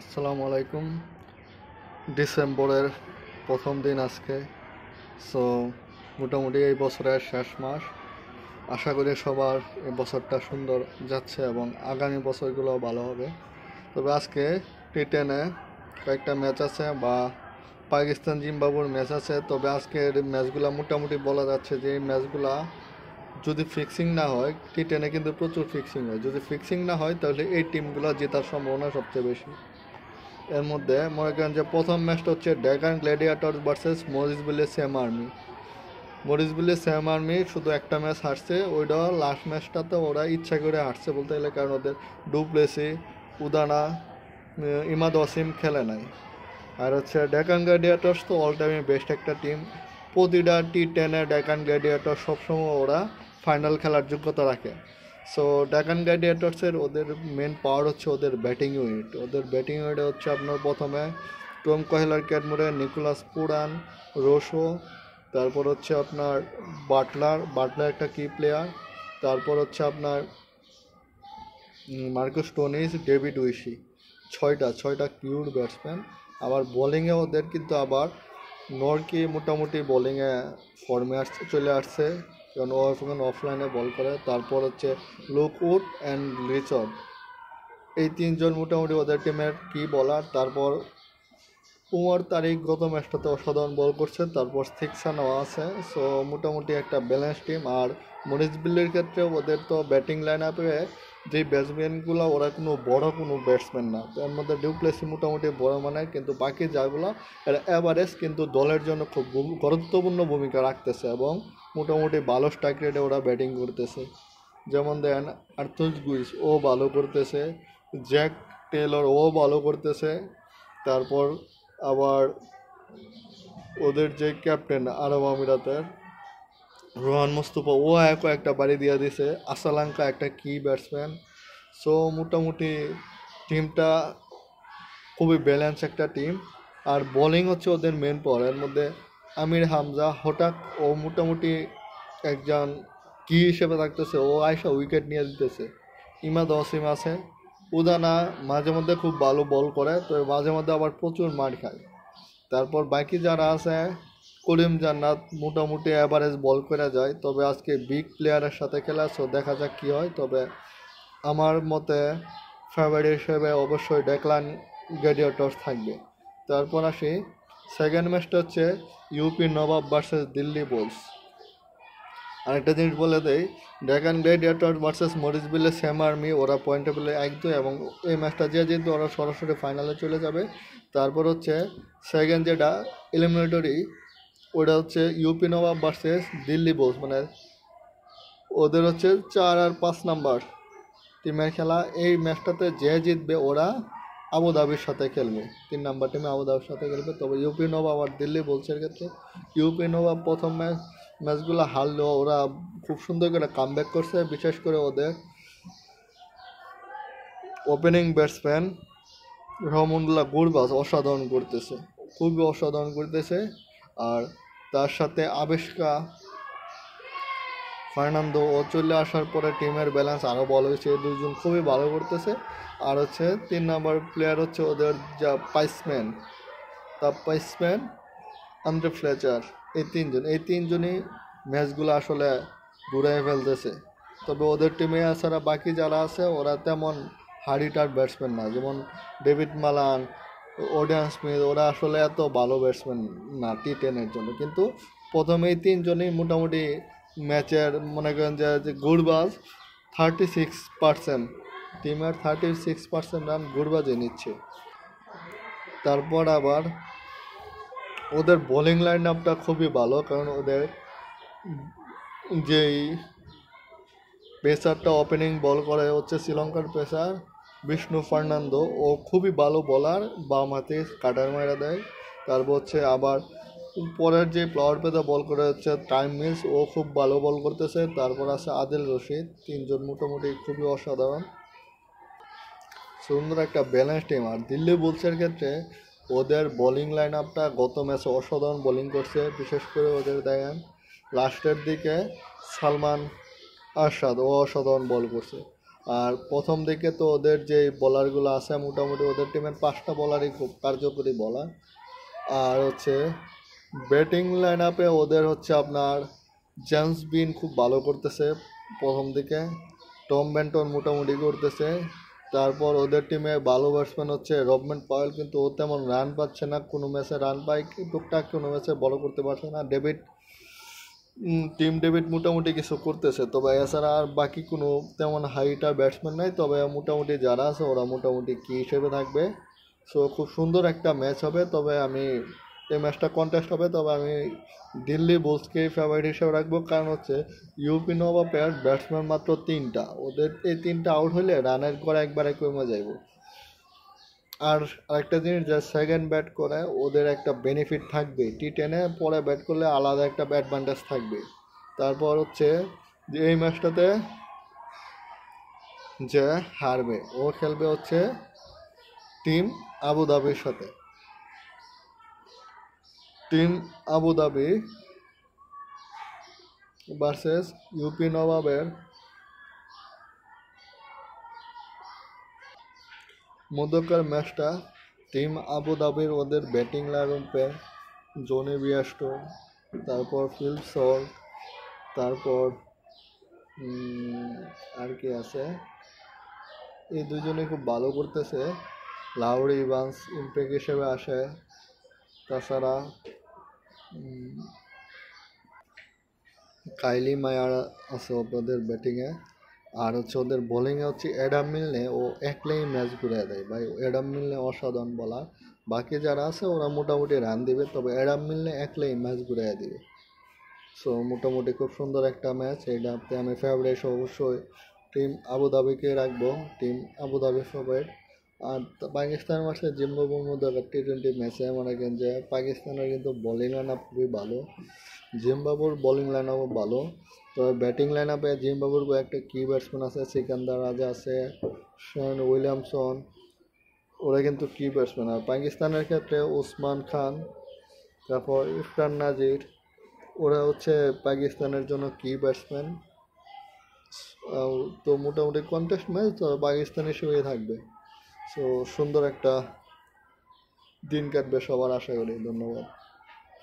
আসসালামু আলাইকুম। ডিসেম্বরের প্রথম দিন আজকে। সো মোটামুটি এই বছরের শেষ মাস। আশা করি সবার এই বছরটা সুন্দর যাচ্ছে এবং আগামী বছরগুলোও ভালো হবে। তবে আজকে টি10-এ কয়েকটা ম্যাচ আছে বা পাকিস্তান জিম্বাবুর ম্যাচ আছে। তবে আজকের ম্যাচগুলো মোটামুটি বলা যাচ্ছে যে এই ম্যাচগুলা যদি ফিক্সিং না হয়, টি10-এ কিন্তু প্রচুর ফিক্সিং হয়, যদি ফিক্সিং না হয় তাহলে এই টিমগুলো জেতার সম্ভাবনা সবচেয়ে বেশি। এর মধ্যে মনে করেন যে প্রথম ম্যাচটা হচ্ছে Deccan gladiators versus Morrisville Samp Army. Morrisville Samp Army শুধু একটা ম্যাচ হারছে, ওইটা লাস্ট ম্যাচটাতে ওরা ইচ্ছা করে হারছে বলতে গেলে, কারণ ওদের ডুপ্লেসি, উদানা, ইমাদ ওয়াসিম খেলে নাই। আর হচ্ছে ডেকান গ্ল্যাডিয়েটর্স তো অল টাইমে বেস্ট একটা টিম। প্রতিটা টি10-এ ডেকান গ্ল্যাডিয়েটর্স সবসময় ওরা ফাইনাল খেলার যোগ্যতা রাখে। সো ডেকান গ্ল্যাডিয়েটর্সের ওদের মেন পাওয়ার হচ্ছে ওদের ব্যাটিং ইউনিট। ওদের ব্যাটিং ইউনিটে হচ্ছে আপনার প্রথমে টম কহেলার ক্যাডমোরে, নিকোলাস পুরান, রোশো, তারপর হচ্ছে আপনার বাটলার একটা কি প্লেয়ার, তারপর হচ্ছে আপনার মার্কাস স্টোনিস, ডেভিড উইশি। ছয়টা কিউট ব্যাটসম্যান। আবার বোলিংয়ে ওদের কিন্তু আবার নরকি মোটামুটি বোলিংয়ে ফর্মে চলে আসছে, কারণ ও এখন অফলাইনে বল করে। তারপর হচ্ছে লুকউড অ্যান্ড রিচার্ড, এই তিনজন মোটামুটি ওদের টিমের কি বলার। তারপর উমর তারিক গত ম্যাচটাতে অসাধারণ বল করছে। তারপর সিক্সানও আছে। সো মোটামুটি একটা ব্যালেন্স টিম। আর মরিসভিলের ক্ষেত্রে ওদের তো ব্যাটিং লাইন আপে যে ব্যাটসম্যানগুলো ওরা কোনো ব্যাটসম্যান না। তার মধ্যে ডিউপ্লেসি মোটামুটি বড় মানের, কিন্তু বাকি যাগুলো এরা অ্যাভারেজ, কিন্তু দলের জন্য খুব গুরুত্বপূর্ণ ভূমিকা রাখতেছে এবং মোটামুটি ভালো স্ট্রাইক রেটে ওরা ব্যাটিং করতেছে। যেমন দেন আর্থুস গুইস, ও ভালো করতেছে। জ্যাক টেলর, ও ভালো করতেছে। তারপর আবার ওদের যে ক্যাপ্টেন আরব আমিরাতের রোহান মুস্তফা, ও একটা বাড়ি দিয়ে দিছে। আসালাঙ্কা একটা কি ব্যাটসম্যান। সো মোটামুটি টিমটা খুবই ব্যালেন্স একটা টিম। আর বোলিং হচ্ছে ওদের মেন পাওয়ার। এর মধ্যে আমির হামজা হঠাৎ ও মোটামুটি একজন কি হিসেবে থাকতেছে, ও আয়সা উইকেট নিয়ে দিতেছে। ইমাদ ওয়াসিম আছে। উদানা মাঝে মধ্যে খুব ভালো বল করে, তো মাঝে মধ্যে আবার প্রচুর মার খায়। তারপর বাকি যারা আছে, করিম জান্নাত মোটামুটি অ্যাভারেজ বল করে যায়, তবে আজকে বিগ প্লেয়ারের সাথে খেলা, সো দেখা যাক কী হয়। তবে আমার মতে ফেভারিট হিসেবে অবশ্যই ডেকলান গ্ল্যাডিয়েটর্স থাকবে। তারপর আসি সেকেন্ড ম্যাচটা হচ্ছে UP Nawab versus Delhi bulls. আরেকটা জিনিস বলে দেই, Deccan gladiators versus Morrisville Samp Army, ওরা পয়েন্ট টেবিলে 1-2, এবং এই ম্যাচটা যে জিতবে ওরা সরাসরি ফাইনালে চলে যাবে। তারপর হচ্ছে সেকেন্ড যেটা এলিমিনেটরি, ওটা হচ্ছে UP Nawab versus Delhi bull's, মানে ওদের হচ্ছে 4 আর 5 নাম্বার টিমের খেলা। এই ম্যাচটাতে যে জিতবে ওরা আবুধাবির সাথে খেলবে, 3 নাম্বার টিমে আবুধাবির সাথে খেলবে। তবে ইউপি নবাব আর দিল্লি বুলসের ক্ষেত্রে ইউপি নবাব প্রথম ম্যাচগুলো হারলেও ওরা খুব সুন্দর করে কামব্যাক করছে। বিশেষ করে ওদের ওপেনিং ব্যাটসম্যান রহমতুল্লাহ গুরবাজ অসাধারণ করতেছে, খুবই অসাধারণ করতেছে। আর তার সাথে আবেশকা ফার্নান্দো ও চলে আসার পরে টিমের ব্যালেন্স আরও ভালো হয়েছে। এই দুজন খুবই ভালো করতেছে। আর হচ্ছে 3 নাম্বার প্লেয়ার হচ্ছে ওদের যা পাইসম্যান আন্দ্রে ফ্লেচার, এই তিনজনই ম্যাচগুলো আসলে ঘুরাই ফেলতেছে। তবে ওদের টিমে ছাড়া বাকি যারা আছে ওরা তেমন হার্ডিটার ব্যাটসম্যান না, যেমন ডেভিড মালান, ওডিয়ান স্মিথ, ওরা আসলে এত ভালো ব্যাটসম্যান না টি10-এর জন্য। কিন্তু প্রথমেই তিনজনই মোটামুটি ম্যাচের মনে করেন যে গুরবাজ 36%, টিমের 36% রান গুরবাজে নিচ্ছে। তারপর আবার ওদের বোলিং লাইন আপটা খুবই ভালো, কারণ ওদের যেই পেসারটা ওপেনিং বল করে হচ্ছে শ্রীলঙ্কার পেসার বিষ্ণু ফার্নান্দো, ও খুবই ভালো বোলার, বাম হাতে কাটার মারা দেয়। তারপর হচ্ছে আবার পরের যে প্লাওয়ার পেতে বল করে হচ্ছে টাইম মিলস, ও খুব ভালো বল করতেছে। তারপর আছে আদিল রশিদ, তিনজন মোটামুটি খুবই অসাধারণ, সুন্দর একটা ব্যালেন্স টিম। আর দিল্লি বুলসের ক্ষেত্রে ওদের বোলিং লাইন আপটা গত ম্যাচে অসাধারণ বোলিং করছে। বিশেষ করে ওদের দেখেন লাস্টের দিকে সালমান আরশাদ, ও অসাধারণ বল করছে। আর প্রথম দিকে তো ওদের যে বলারগুলো আছে মোটামুটি ওদের টিমের 5টা বলারই খুব কার্যকরী বলার। আর হচ্ছে ব্যাটিং লাইন আপে ওদের হচ্ছে আপনার জেমস বিন খুব ভালো করতেছে প্রথম দিকে, টম বেন্টন মোটামুটি করতেছে। তারপর ওদের টিমে ভালো ব্যাটসম্যান হচ্ছে রবম্যান পাওয়েল, কিন্তু ও তেমন রান পাচ্ছে না, কোনো ম্যাচে রান পায় টুকটাক, কোনো ম্যাচে বড় করতে পারছে না। ডেভিড মোটামুটি কিছু করতেছে, তবে এছাড়া আর বাকি কোনো তেমন হাইটার ব্যাটসম্যান নাই। তবে মোটামুটি যারা আছে ওরা মোটামুটি কি হিসেবে থাকবে। সো খুব সুন্দর একটা ম্যাচ হবে। তবে আমি এই ম্যাচটা কন্টেস্ট হবে, তবে আমি দিল্লি বুলসকেই ফেভারিট হিসেবে রাখবো। কারণ হচ্ছে ইউপি নবাবের ব্যাটসম্যান মাত্র 3টা, ওদের এই 3টা আউট হলে রানের গড় একবারে কমে যাইব। আর আরেকটা জিনিস, যা সেকেন্ড ব্যাট করে ওদের একটা বেনিফিট থাকবে, টি10-এ পরে ব্যাট করলে আলাদা একটা অ্যাডভান্টেজ থাকবে। তারপর হচ্ছে যে এই ম্যাচটাতে যে হারবে ও খেলবে হচ্ছে টিম আবুধাবির সাথে। টিম আবুধাবি ভার্সেস ইউপি নবাবের মধ্যকার ম্যাচটা টিম আবুধাবির ওদের ব্যাটিং লাইনআপে জনি বিয়াস্টো, তারপর ফিল সল্ট, তারপর আর কি আছে, এই দুজনে খুব ভালো করতেছে। লাউরি ইভান্স ইম্প্যাক্ট হিসেবে আসে। তাছাড়া কাইলি মায়ার আছে ওদের ব্যাটিংয়ে। আর হচ্ছে ওদের বোলিংয়ে হচ্ছে অ্যাডাম মিলনে, ও একলাই ম্যাচ ঘুরে দেয় ভাই। অ্যাডাম মিলনে অসাধারণ বলার, বাকি যারা আছে ওরা মোটামুটি রান দিবে, তবে অ্যাডাম মিলনে একলাই ম্যাচ ঘুরে দিবে। সো মোটামুটি খুব সুন্দর একটা ম্যাচ। এইটাতে আমি ফেভারিট অবশ্যই টিম আবুধাবিকে রাখবো, টিম আবুধাবি ফেভারিট। আর পাকিস্তানের মাঠে জিম্বাবুয়ের মধ্যে টি20 ম্যাচে মনে করেন যে পাকিস্তানের কিন্তু বোলিং লাইন আপ খুবই ভালো, জিম্বাবুর বোলিং লাইন আপও ভালো। তবে ব্যাটিং লাইন আপে জিম্বাবুর একটা কি ব্যাটসম্যান আছে, সিকান্দার রাজা আছে, শন উইলিয়ামসন, ওরা কিন্তু কি ব্যাটসম্যান। আর পাকিস্তানের ক্ষেত্রে ওসমান খান, তারপর ইফরান নাজির, ওরা হচ্ছে পাকিস্তানের জন্য কি ব্যাটসম্যান। তো মোটামুটি কন্টেস্ট ম্যাচ, তো পাকিস্তান হিসেবেই থাকবে। সো সুন্দর একটা দিন কাটবে সবার, আশা করি। ধন্যবাদ।